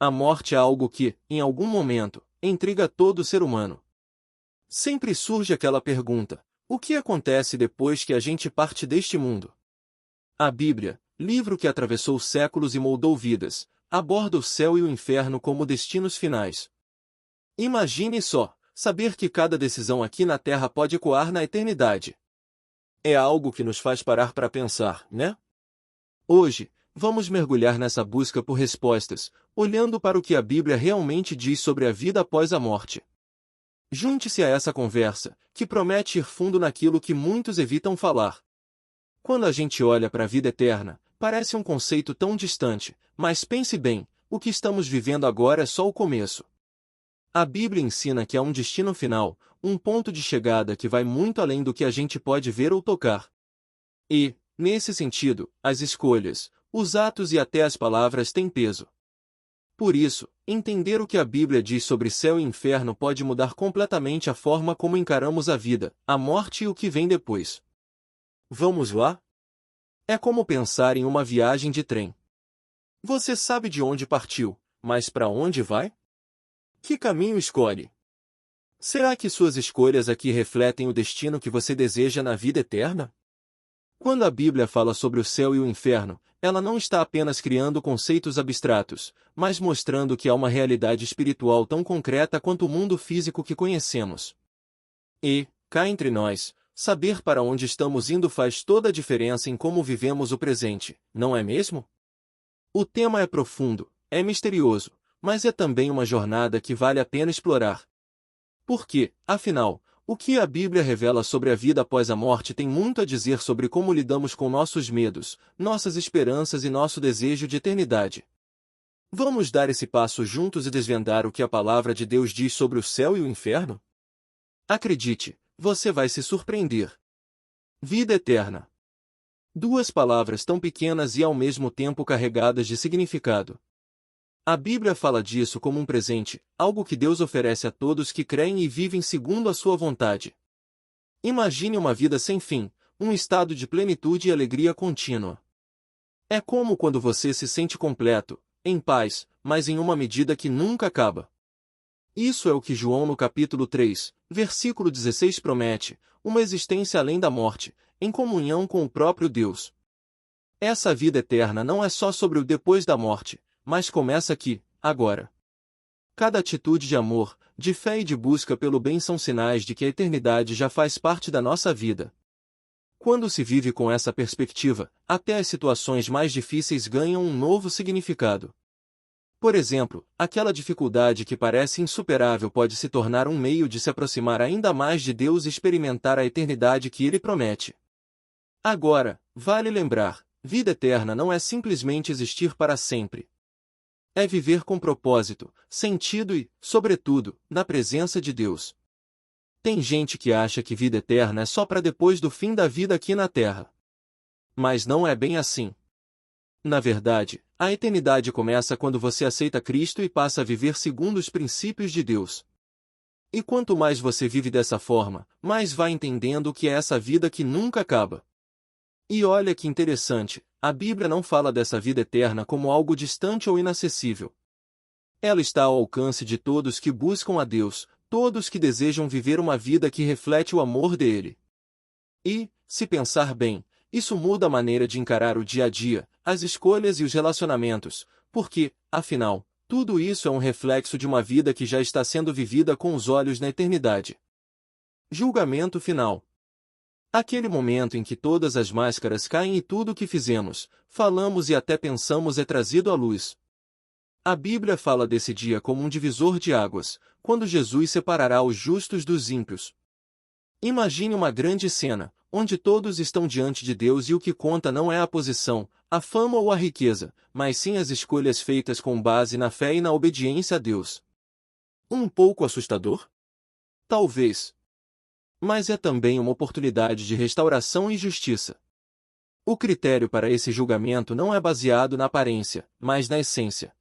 A morte é algo que, em algum momento, intriga todo ser humano. Sempre surge aquela pergunta: o que acontece depois que a gente parte deste mundo? A Bíblia, livro que atravessou séculos e moldou vidas, aborda o céu e o inferno como destinos finais. Imagine só, saber que cada decisão aqui na Terra pode ecoar na eternidade. É algo que nos faz parar para pensar, né? Hoje, vamos mergulhar nessa busca por respostas, olhando para o que a Bíblia realmente diz sobre a vida após a morte. Junte-se a essa conversa, que promete ir fundo naquilo que muitos evitam falar. Quando a gente olha para a vida eterna, parece um conceito tão distante, mas pense bem, o que estamos vivendo agora é só o começo. A Bíblia ensina que há um destino final, um ponto de chegada que vai muito além do que a gente pode ver ou tocar. E, nesse sentido, as escolhas, os atos e até as palavras têm peso. Por isso, entender o que a Bíblia diz sobre céu e inferno pode mudar completamente a forma como encaramos a vida, a morte e o que vem depois. Vamos lá? É como pensar em uma viagem de trem. Você sabe de onde partiu, mas para onde vai? Que caminho escolhe? Será que suas escolhas aqui refletem o destino que você deseja na vida eterna? Quando a Bíblia fala sobre o céu e o inferno, ela não está apenas criando conceitos abstratos, mas mostrando que há uma realidade espiritual tão concreta quanto o mundo físico que conhecemos. E, cá entre nós, saber para onde estamos indo faz toda a diferença em como vivemos o presente, não é mesmo? O tema é profundo, é misterioso, mas é também uma jornada que vale a pena explorar. Porque, afinal, o que a Bíblia revela sobre a vida após a morte tem muito a dizer sobre como lidamos com nossos medos, nossas esperanças e nosso desejo de eternidade. Vamos dar esse passo juntos e desvendar o que a palavra de Deus diz sobre o céu e o inferno? Acredite, você vai se surpreender. Vida eterna. Duas palavras tão pequenas e ao mesmo tempo carregadas de significado. A Bíblia fala disso como um presente, algo que Deus oferece a todos que creem e vivem segundo a sua vontade. Imagine uma vida sem fim, um estado de plenitude e alegria contínua. É como quando você se sente completo, em paz, mas em uma medida que nunca acaba. Isso é o que João no capítulo 3, versículo 16 promete, uma existência além da morte, em comunhão com o próprio Deus. Essa vida eterna não é só sobre o depois da morte, mas começa aqui, agora. Cada atitude de amor, de fé e de busca pelo bem são sinais de que a eternidade já faz parte da nossa vida. Quando se vive com essa perspectiva, até as situações mais difíceis ganham um novo significado. Por exemplo, aquela dificuldade que parece insuperável pode se tornar um meio de se aproximar ainda mais de Deus e experimentar a eternidade que Ele promete. Agora, vale lembrar, vida eterna não é simplesmente existir para sempre. É viver com propósito, sentido e, sobretudo, na presença de Deus. Tem gente que acha que vida eterna é só para depois do fim da vida aqui na Terra. Mas não é bem assim. Na verdade, a eternidade começa quando você aceita Cristo e passa a viver segundo os princípios de Deus. E quanto mais você vive dessa forma, mais vai entendendo o que é essa vida que nunca acaba. E olha que interessante, a Bíblia não fala dessa vida eterna como algo distante ou inacessível. Ela está ao alcance de todos que buscam a Deus, todos que desejam viver uma vida que reflete o amor dele. E, se pensar bem, isso muda a maneira de encarar o dia a dia, as escolhas e os relacionamentos, porque, afinal, tudo isso é um reflexo de uma vida que já está sendo vivida com os olhos na eternidade. Julgamento final. Aquele momento em que todas as máscaras caem e tudo o que fizemos, falamos e até pensamos é trazido à luz. A Bíblia fala desse dia como um divisor de águas, quando Jesus separará os justos dos ímpios. Imagine uma grande cena, onde todos estão diante de Deus e o que conta não é a posição, a fama ou a riqueza, mas sim as escolhas feitas com base na fé e na obediência a Deus. Um pouco assustador? Talvez. Mas é também uma oportunidade de restauração e justiça. O critério para esse julgamento não é baseado na aparência, mas na essência.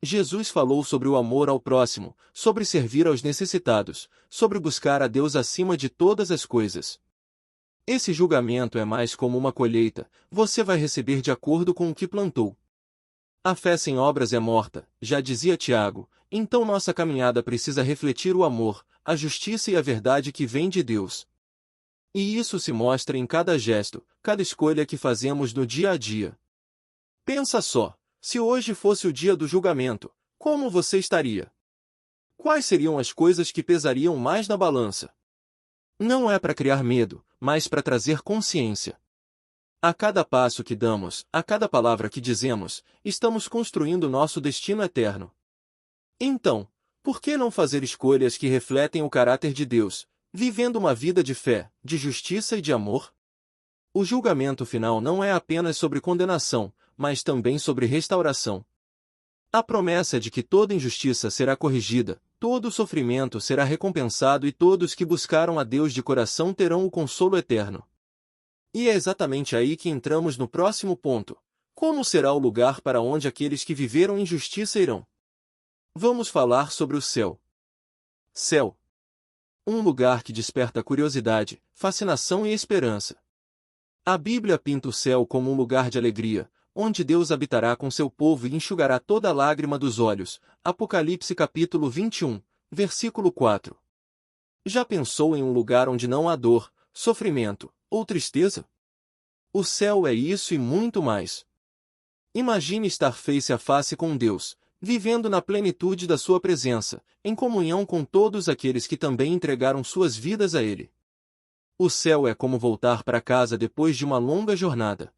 Jesus falou sobre o amor ao próximo, sobre servir aos necessitados, sobre buscar a Deus acima de todas as coisas. Esse julgamento é mais como uma colheita, você vai receber de acordo com o que plantou. A fé sem obras é morta, já dizia Tiago, então nossa caminhada precisa refletir o amor, a justiça e a verdade que vem de Deus. E isso se mostra em cada gesto, cada escolha que fazemos no dia a dia. Pensa só, se hoje fosse o dia do julgamento, como você estaria? Quais seriam as coisas que pesariam mais na balança? Não é para criar medo, mas para trazer consciência. A cada passo que damos, a cada palavra que dizemos, estamos construindo nosso destino eterno. Então, por que não fazer escolhas que refletem o caráter de Deus, vivendo uma vida de fé, de justiça e de amor? O julgamento final não é apenas sobre condenação, mas também sobre restauração. A promessa é de que toda injustiça será corrigida, todo sofrimento será recompensado e todos que buscaram a Deus de coração terão o consolo eterno. E é exatamente aí que entramos no próximo ponto. Como será o lugar para onde aqueles que viveram injustiça irão? Vamos falar sobre o céu. Céu. Um lugar que desperta curiosidade, fascinação e esperança. A Bíblia pinta o céu como um lugar de alegria, onde Deus habitará com seu povo e enxugará toda lágrima dos olhos. Apocalipse capítulo 21, versículo 4. Já pensou em um lugar onde não há dor, sofrimento ou tristeza? O céu é isso e muito mais. Imagine estar face a face com Deus, vivendo na plenitude da sua presença, em comunhão com todos aqueles que também entregaram suas vidas a Ele. O céu é como voltar para casa depois de uma longa jornada.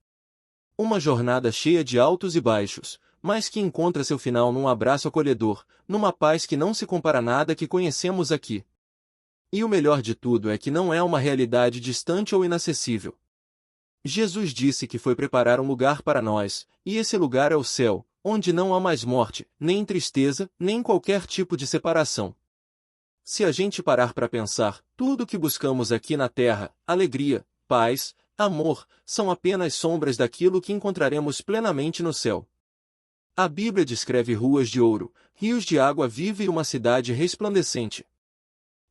Uma jornada cheia de altos e baixos, mas que encontra seu final num abraço acolhedor, numa paz que não se compara a nada que conhecemos aqui. E o melhor de tudo é que não é uma realidade distante ou inacessível. Jesus disse que foi preparar um lugar para nós, e esse lugar é o céu, onde não há mais morte, nem tristeza, nem qualquer tipo de separação. Se a gente parar para pensar, tudo o que buscamos aqui na terra, alegria, paz, amor, são apenas sombras daquilo que encontraremos plenamente no céu. A Bíblia descreve ruas de ouro, rios de água viva e uma cidade resplandecente.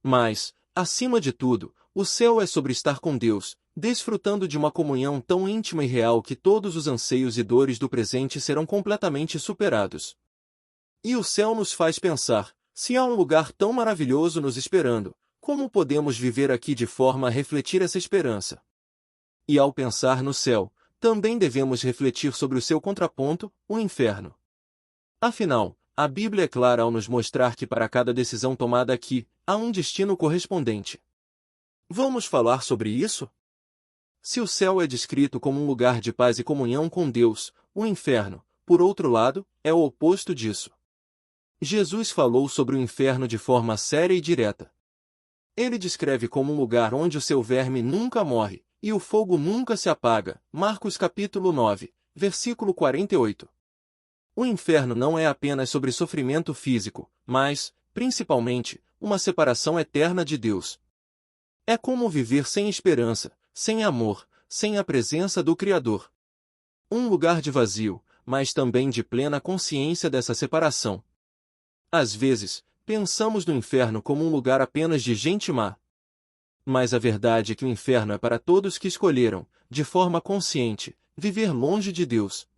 Mas, acima de tudo, o céu é sobre estar com Deus, desfrutando de uma comunhão tão íntima e real que todos os anseios e dores do presente serão completamente superados. E o céu nos faz pensar, se há um lugar tão maravilhoso nos esperando, como podemos viver aqui de forma a refletir essa esperança? E ao pensar no céu, também devemos refletir sobre o seu contraponto, o inferno. Afinal, a Bíblia é clara ao nos mostrar que para cada decisão tomada aqui, há um destino correspondente. Vamos falar sobre isso? Se o céu é descrito como um lugar de paz e comunhão com Deus, o inferno, por outro lado, é o oposto disso. Jesus falou sobre o inferno de forma séria e direta. Ele descreve como um lugar onde o seu verme nunca morre, e o fogo nunca se apaga. Marcos capítulo 9, versículo 48. O inferno não é apenas sobre sofrimento físico, mas, principalmente, uma separação eterna de Deus. É como viver sem esperança, sem amor, sem a presença do Criador. Um lugar de vazio, mas também de plena consciência dessa separação. Às vezes, pensamos no inferno como um lugar apenas de gente má. Mas a verdade é que o inferno é para todos que escolheram, de forma consciente, viver longe de Deus.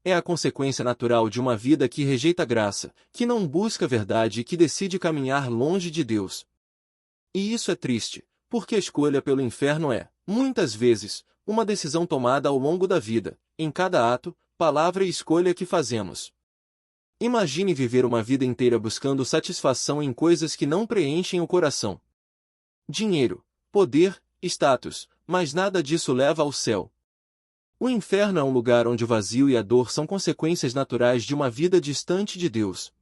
É a consequência natural de uma vida que rejeita a graça, que não busca a verdade e que decide caminhar longe de Deus. E isso é triste, porque a escolha pelo inferno é, muitas vezes, uma decisão tomada ao longo da vida, em cada ato, palavra e escolha que fazemos. Imagine viver uma vida inteira buscando satisfação em coisas que não preenchem o coração. Dinheiro, poder, status, mas nada disso leva ao céu. O inferno é um lugar onde o vazio e a dor são consequências naturais de uma vida distante de Deus.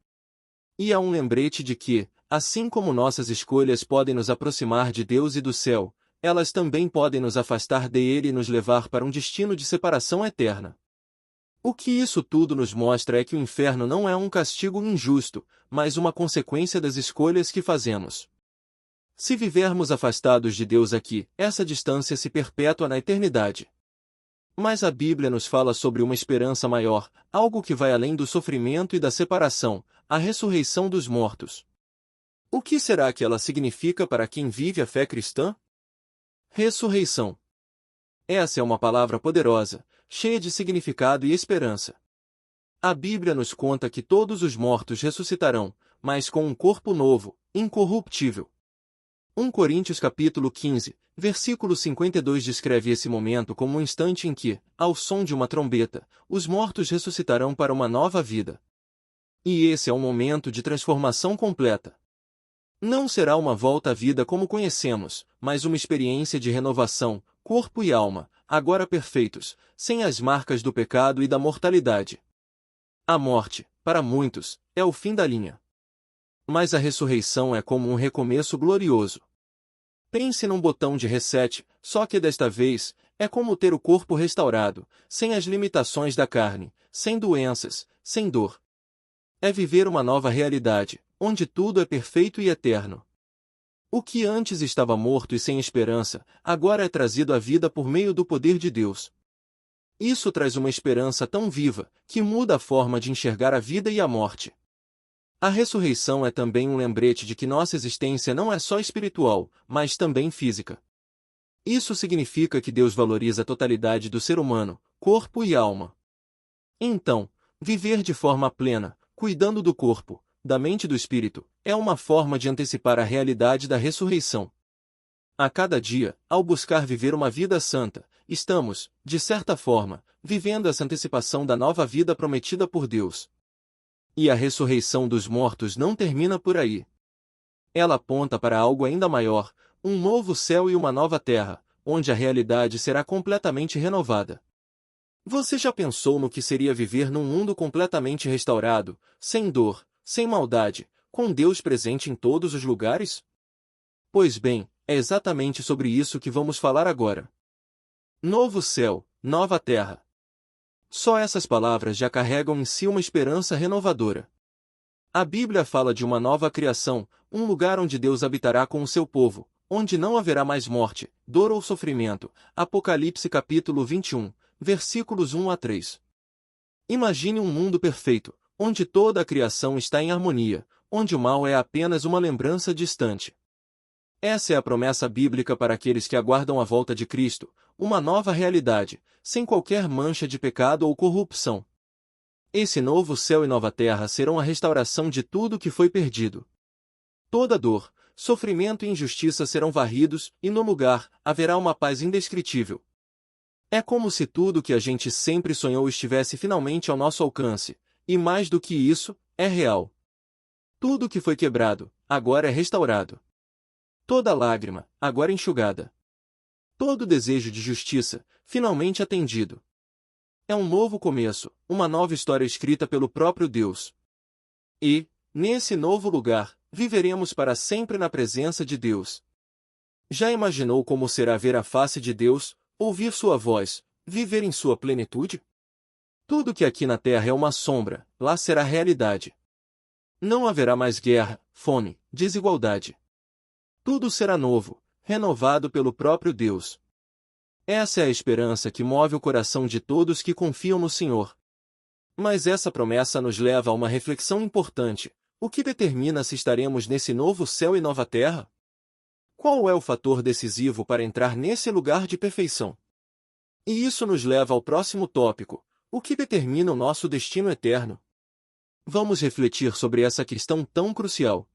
E há um lembrete de que, assim como nossas escolhas podem nos aproximar de Deus e do céu, elas também podem nos afastar dele e nos levar para um destino de separação eterna. O que isso tudo nos mostra é que o inferno não é um castigo injusto, mas uma consequência das escolhas que fazemos. Se vivermos afastados de Deus aqui, essa distância se perpétua na eternidade. Mas a Bíblia nos fala sobre uma esperança maior, algo que vai além do sofrimento e da separação, a ressurreição dos mortos. O que será que ela significa para quem vive a fé cristã? Ressurreição. Essa é uma palavra poderosa, cheia de significado e esperança. A Bíblia nos conta que todos os mortos ressuscitarão, mas com um corpo novo, incorruptível. 1 Coríntios capítulo 15, versículo 52 descreve esse momento como um instante em que, ao som de uma trombeta, os mortos ressuscitarão para uma nova vida. E esse é um momento de transformação completa. Não será uma volta à vida como conhecemos, mas uma experiência de renovação, corpo e alma, agora perfeitos, sem as marcas do pecado e da mortalidade. A morte, para muitos, é o fim da linha. Mas a ressurreição é como um recomeço glorioso. Pense num botão de reset, só que desta vez, é como ter o corpo restaurado, sem as limitações da carne, sem doenças, sem dor. É viver uma nova realidade, onde tudo é perfeito e eterno. O que antes estava morto e sem esperança, agora é trazido à vida por meio do poder de Deus. Isso traz uma esperança tão viva, que muda a forma de enxergar a vida e a morte. A ressurreição é também um lembrete de que nossa existência não é só espiritual, mas também física. Isso significa que Deus valoriza a totalidade do ser humano, corpo e alma. Então, viver de forma plena, cuidando do corpo, da mente e do espírito, é uma forma de antecipar a realidade da ressurreição. A cada dia, ao buscar viver uma vida santa, estamos, de certa forma, vivendo essa antecipação da nova vida prometida por Deus. E a ressurreição dos mortos não termina por aí. Ela aponta para algo ainda maior, um novo céu e uma nova terra, onde a realidade será completamente renovada. Você já pensou no que seria viver num mundo completamente restaurado, sem dor, sem maldade, com Deus presente em todos os lugares? Pois bem, é exatamente sobre isso que vamos falar agora. Novo céu, nova terra. Só essas palavras já carregam em si uma esperança renovadora. A Bíblia fala de uma nova criação, um lugar onde Deus habitará com o seu povo, onde não haverá mais morte, dor ou sofrimento. Apocalipse capítulo 21, versículos 1 a 3. Imagine um mundo perfeito, onde toda a criação está em harmonia, onde o mal é apenas uma lembrança distante. Essa é a promessa bíblica para aqueles que aguardam a volta de Cristo, uma nova realidade, sem qualquer mancha de pecado ou corrupção. Esse novo céu e nova terra serão a restauração de tudo que foi perdido. Toda dor, sofrimento e injustiça serão varridos, e no lugar, haverá uma paz indescritível. É como se tudo que a gente sempre sonhou estivesse finalmente ao nosso alcance, e mais do que isso, é real. Tudo que foi quebrado, agora é restaurado. Toda lágrima, agora enxugada. Todo desejo de justiça, finalmente atendido. É um novo começo, uma nova história escrita pelo próprio Deus. E, nesse novo lugar, viveremos para sempre na presença de Deus. Já imaginou como será ver a face de Deus, ouvir sua voz, viver em sua plenitude? Tudo que aqui na terra é uma sombra, lá será realidade. Não haverá mais guerra, fome, desigualdade. Tudo será novo, renovado pelo próprio Deus. Essa é a esperança que move o coração de todos que confiam no Senhor. Mas essa promessa nos leva a uma reflexão importante. O que determina se estaremos nesse novo céu e nova terra? Qual é o fator decisivo para entrar nesse lugar de perfeição? E isso nos leva ao próximo tópico. O que determina o nosso destino eterno? Vamos refletir sobre essa questão tão crucial.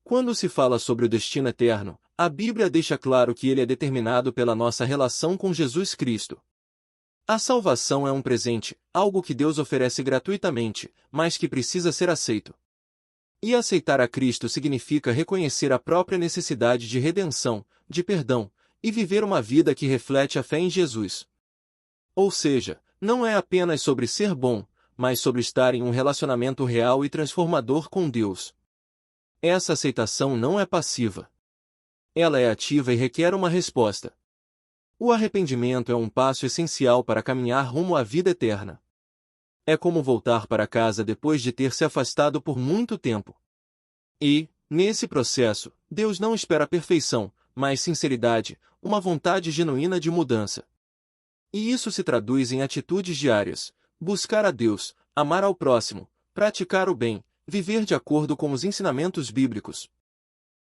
Quando se fala sobre o destino eterno, a Bíblia deixa claro que ele é determinado pela nossa relação com Jesus Cristo. A salvação é um presente, algo que Deus oferece gratuitamente, mas que precisa ser aceito. E aceitar a Cristo significa reconhecer a própria necessidade de redenção, de perdão, e viver uma vida que reflete a fé em Jesus. Ou seja, não é apenas sobre ser bom, mas sobre estar em um relacionamento real e transformador com Deus. Essa aceitação não é passiva. Ela é ativa e requer uma resposta. O arrependimento é um passo essencial para caminhar rumo à vida eterna. É como voltar para casa depois de ter se afastado por muito tempo. E, nesse processo, Deus não espera perfeição, mas sinceridade, uma vontade genuína de mudança. E isso se traduz em atitudes diárias: buscar a Deus, amar ao próximo, praticar o bem, viver de acordo com os ensinamentos bíblicos.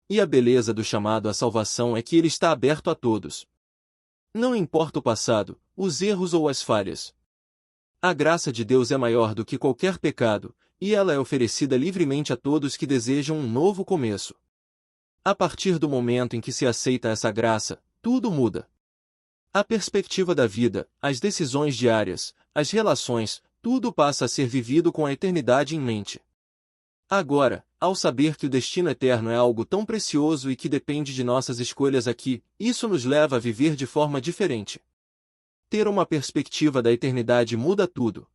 E a beleza do chamado à salvação é que ele está aberto a todos. Não importa o passado, os erros ou as falhas. A graça de Deus é maior do que qualquer pecado, e ela é oferecida livremente a todos que desejam um novo começo. A partir do momento em que se aceita essa graça, tudo muda. A perspectiva da vida, as decisões diárias, as relações, tudo passa a ser vivido com a eternidade em mente. Agora, ao saber que o destino eterno é algo tão precioso e que depende de nossas escolhas aqui, isso nos leva a viver de forma diferente. Ter uma perspectiva da eternidade muda tudo.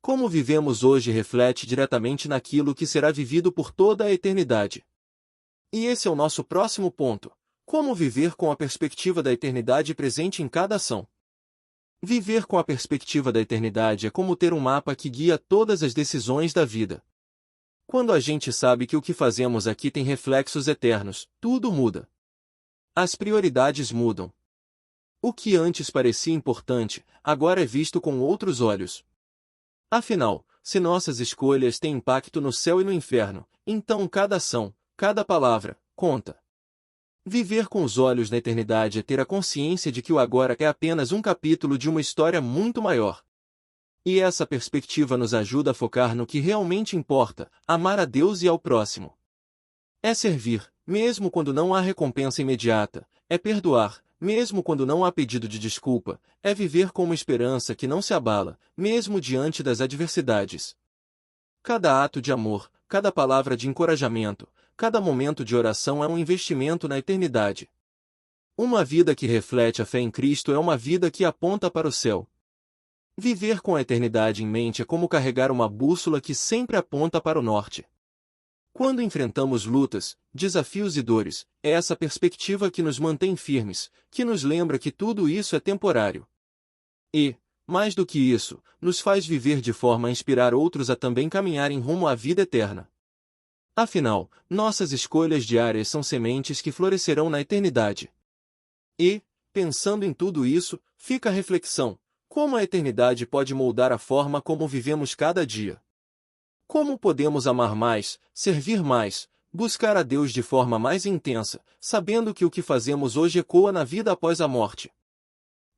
Como vivemos hoje reflete diretamente naquilo que será vivido por toda a eternidade. E esse é o nosso próximo ponto. Como viver com a perspectiva da eternidade presente em cada ação. Viver com a perspectiva da eternidade é como ter um mapa que guia todas as decisões da vida. Quando a gente sabe que o que fazemos aqui tem reflexos eternos, tudo muda. As prioridades mudam. O que antes parecia importante, agora é visto com outros olhos. Afinal, se nossas escolhas têm impacto no céu e no inferno, então cada ação, cada palavra, conta. Viver com os olhos na eternidade é ter a consciência de que o agora é apenas um capítulo de uma história muito maior. E essa perspectiva nos ajuda a focar no que realmente importa, amar a Deus e ao próximo. É servir, mesmo quando não há recompensa imediata, é perdoar, mesmo quando não há pedido de desculpa, é viver com uma esperança que não se abala, mesmo diante das adversidades. Cada ato de amor, cada palavra de encorajamento, cada momento de oração é um investimento na eternidade. Uma vida que reflete a fé em Cristo é uma vida que aponta para o céu. Viver com a eternidade em mente é como carregar uma bússola que sempre aponta para o norte. Quando enfrentamos lutas, desafios e dores, é essa perspectiva que nos mantém firmes, que nos lembra que tudo isso é temporário. E, mais do que isso, nos faz viver de forma a inspirar outros a também caminharem rumo à vida eterna. Afinal, nossas escolhas diárias são sementes que florescerão na eternidade. E, pensando em tudo isso, fica a reflexão: como a eternidade pode moldar a forma como vivemos cada dia? Como podemos amar mais, servir mais, buscar a Deus de forma mais intensa, sabendo que o que fazemos hoje ecoa na vida após a morte?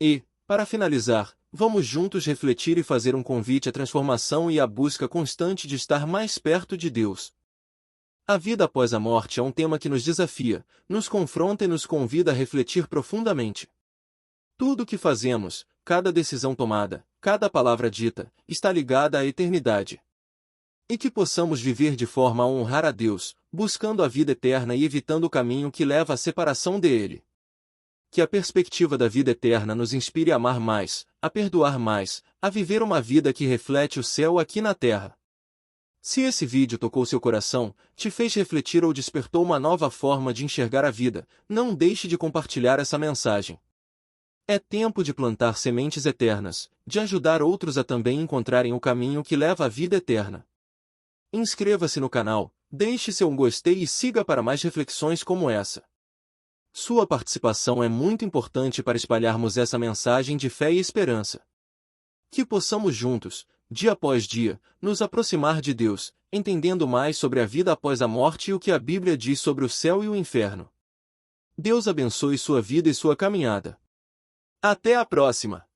E, para finalizar, vamos juntos refletir e fazer um convite à transformação e à busca constante de estar mais perto de Deus. A vida após a morte é um tema que nos desafia, nos confronta e nos convida a refletir profundamente. Tudo o que fazemos, cada decisão tomada, cada palavra dita, está ligada à eternidade. E que possamos viver de forma a honrar a Deus, buscando a vida eterna e evitando o caminho que leva à separação dele. Que a perspectiva da vida eterna nos inspire a amar mais, a perdoar mais, a viver uma vida que reflete o céu aqui na terra. Se esse vídeo tocou seu coração, te fez refletir ou despertou uma nova forma de enxergar a vida, não deixe de compartilhar essa mensagem. É tempo de plantar sementes eternas, de ajudar outros a também encontrarem o caminho que leva à vida eterna. Inscreva-se no canal, deixe seu gostei e siga para mais reflexões como essa. Sua participação é muito importante para espalharmos essa mensagem de fé e esperança. Que possamos juntos, dia após dia, nos aproximar de Deus, entendendo mais sobre a vida após a morte e o que a Bíblia diz sobre o céu e o inferno. Deus abençoe sua vida e sua caminhada. Até a próxima!